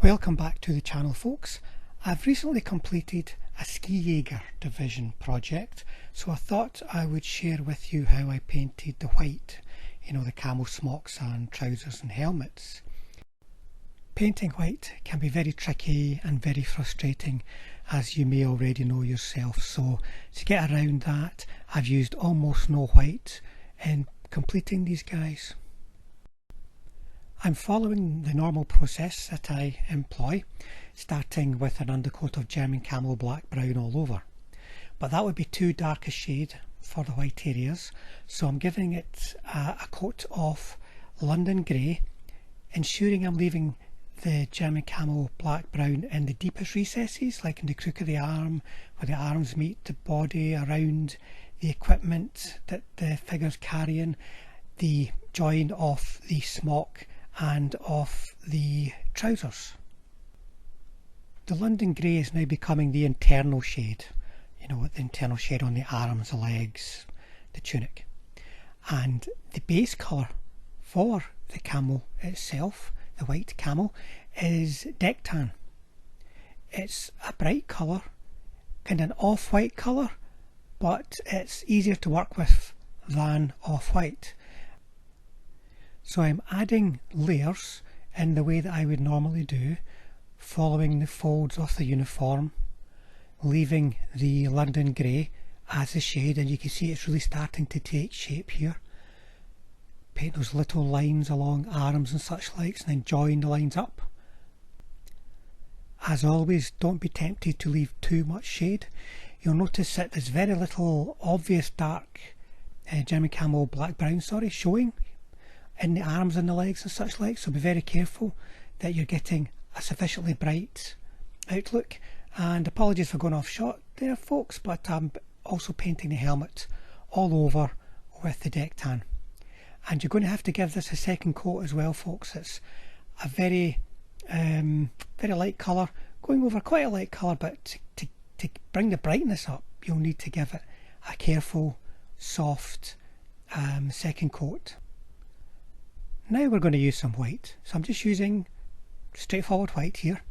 Welcome back to the channel, folks. I've recently completed a Ski Jaeger division project, so I thought I would share with you how I painted the white, the camo smocks and trousers and helmets. Painting white can be very tricky and very frustrating, as you may already know yourself, so to get around that I've used almost no white in completing these guys. I'm following the normal process that I employ, starting with an undercoat of German Camo black brown all over. But that would be too dark a shade for the white areas, so I'm giving it a coat of London grey, ensuring I'm leaving the German Camo black brown in the deepest recesses, like in the crook of the arm, where the arms meet the body, around the equipment that the figure's carrying, the join of the smock and of the trousers. The London grey is now becoming the internal shade, the internal shade on the arms, the legs, the tunic. And the base colour for the camo itself, the white camo, is deck tan. It's a bright colour, kind of an off-white colour, but it's easier to work with than off-white. So I'm adding layers in the way that I would normally do, following the folds of the uniform, leaving the London grey as a shade, and you can see it's really starting to take shape here. Paint those little lines along arms and such likes, and then join the lines up. As always, don't be tempted to leave too much shade. You'll notice that there's very little obvious dark German Camo black brown showing in the arms and the legs and such like, so be very careful that you're getting a sufficiently bright outlook. And apologies for going off shot there, folks, but I'm also painting the helmet all over with the deck tan, and you're going to have to give this a second coat as well, folks. It's a very light colour, going over quite a light colour, but to bring the brightness up you'll need to give it a careful soft second coat. Now we're going to use some white, so I'm just using straightforward white here,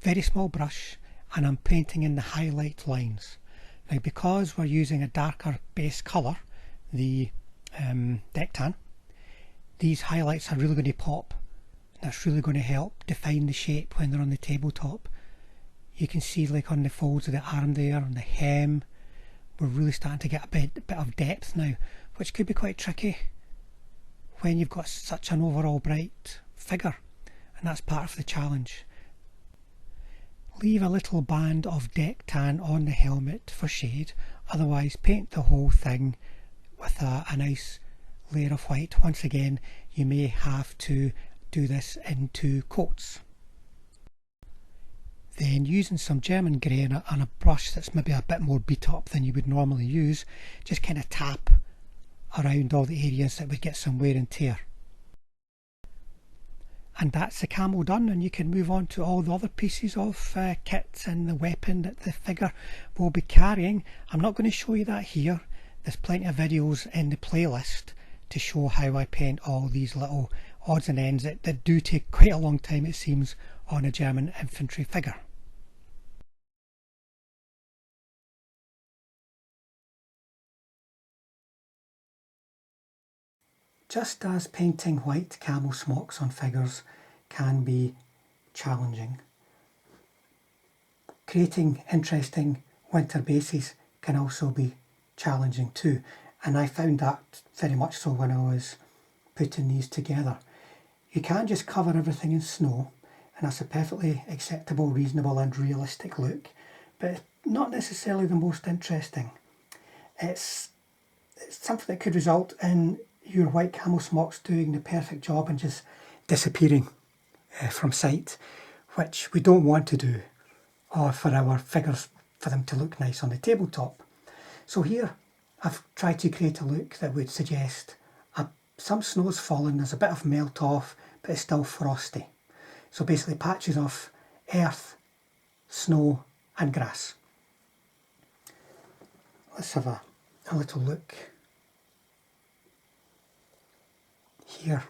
very small brush, and I'm painting in the highlight lines. Now because we're using a darker base colour, the deck tan, these highlights are really going to pop. That's really going to help define the shape when they're on the tabletop. You can see, like on the folds of the arm there, on the hem, we're really starting to get a bit of depth now, which could be quite tricky when you've got such an overall bright figure, and that's part of the challenge. Leave a little band of deck tan on the helmet for shade, otherwise paint the whole thing with a nice layer of white. Once again, you may have to do this in two coats. Then, using some German grey and a brush that's maybe a bit more beat up than you would normally use, just kind of tap around all the areas that would get some wear and tear. And that's the camo done, and you can move on to all the other pieces of kit and the weapon that the figure will be carrying. I'm not going to show you that here. There's plenty of videos in the playlist to show how I paint all these little odds and ends that do take quite a long time, it seems, on a German infantry figure. Just as painting white camo smocks on figures can be challenging, creating interesting winter bases can also be challenging too, and I found that very much so when I was putting these together. You can't just cover everything in snow, and that's a perfectly acceptable, reasonable and realistic look, but it's not necessarily the most interesting. It's something that could result in your white camo smocks doing the perfect job and just disappearing from sight, which we don't want to do, or for our figures, for them to look nice on the tabletop. So here I've tried to create a look that would suggest some snow's fallen, there's a bit of melt off, but it's still frosty. So basically patches of earth, snow and grass. Let's have a little look here.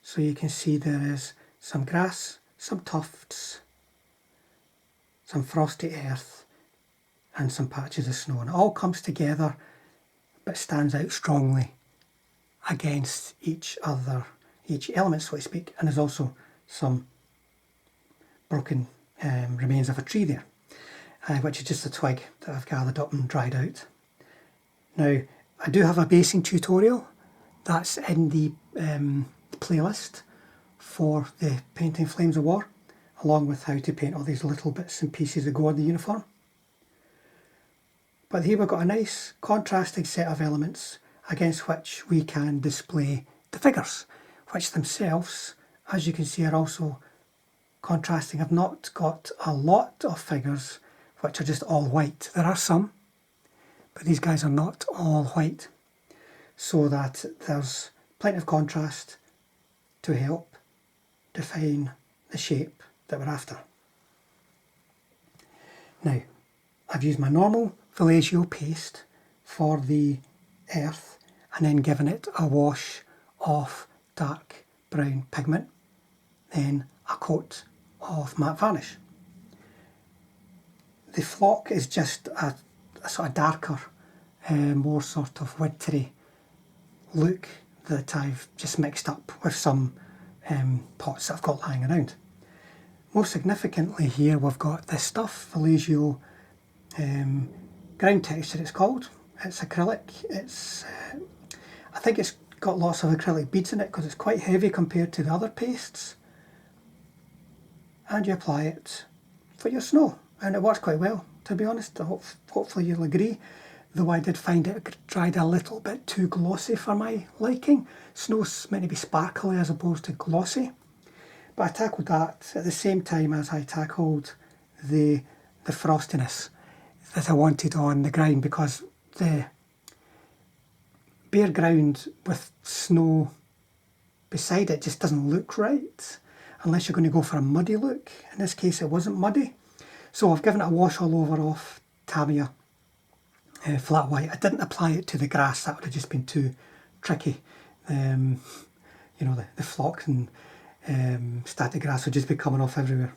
So you can see there is some grass, some tufts, some frosty earth and some patches of snow. And it all comes together but stands out strongly against each element, so to speak. And there's also some broken remains of a tree there, which is just a twig that I've gathered up and dried out. Now, I do have a basing tutorial that's in the playlist for the Painting Flames of War, along with how to paint all these little bits and pieces that go on the uniform. But here we've got a nice contrasting set of elements against which we can display the figures, which themselves, as you can see, are also contrasting. I've not got a lot of figures which are just all white. There are some, but these guys are not all white, so that there's plenty of contrast to help define the shape that we're after. Now, I've used my normal Vallejo paste for the earth and then given it a wash of dark brown pigment, then a coat of matte varnish. The flock is just a sort of darker, more sort of wintry look that I've just mixed up with some pots that I've got lying around. Most significantly here we've got this stuff, Vallejo ground texture it's called. It's acrylic. It's I think it's got lots of acrylic beads in it because it's quite heavy compared to the other pastes. And you apply it for your snow, and it works quite well, to be honest. Hopefully you'll agree, though I did find it dried a little bit too glossy for my liking. Snow's meant to be sparkly as opposed to glossy, but I tackled that at the same time as I tackled the frostiness that I wanted on the ground, because the bare ground with snow beside it just doesn't look right unless you're going to go for a muddy look. In this case it wasn't muddy, so I've given it a wash all over of Camo flat white. I didn't apply it to the grass, that would have just been too tricky. You know, the flock and static grass would just be coming off everywhere.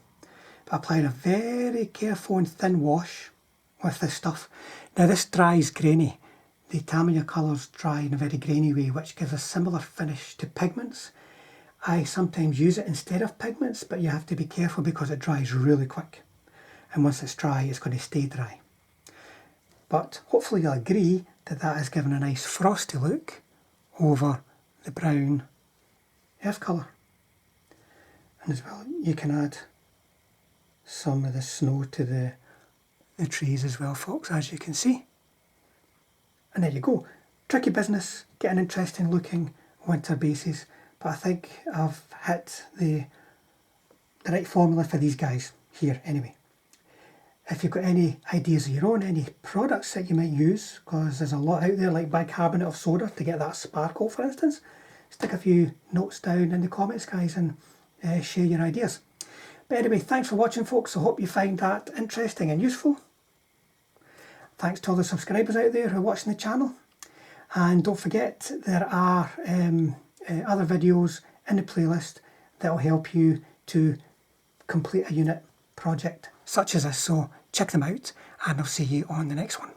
But applying a very careful and thin wash with this stuff. Now this dries grainy. The Camo colours dry in a very grainy way, which gives a similar finish to pigments. I sometimes use it instead of pigments, but you have to be careful because it dries really quick. And once it's dry, it's going to stay dry. But hopefully you'll agree that that has given a nice frosty look over the brown earth colour. And as well, you can add some of the snow to the trees as well, folks, as you can see. And there you go. Tricky business, get an interesting looking winter bases, but I think I've hit the right formula for these guys here anyway. If you've got any ideas of your own, any products that you might use, because there's a lot out there, like bicarbonate of soda to get that sparkle, for instance, stick a few notes down in the comments, guys, and share your ideas. But anyway, thanks for watching, folks. I hope you find that interesting and useful. Thanks to all the subscribers out there who are watching the channel. And don't forget, there are other videos in the playlist that will help you to complete a unit project such as this. So check them out, and I'll see you on the next one.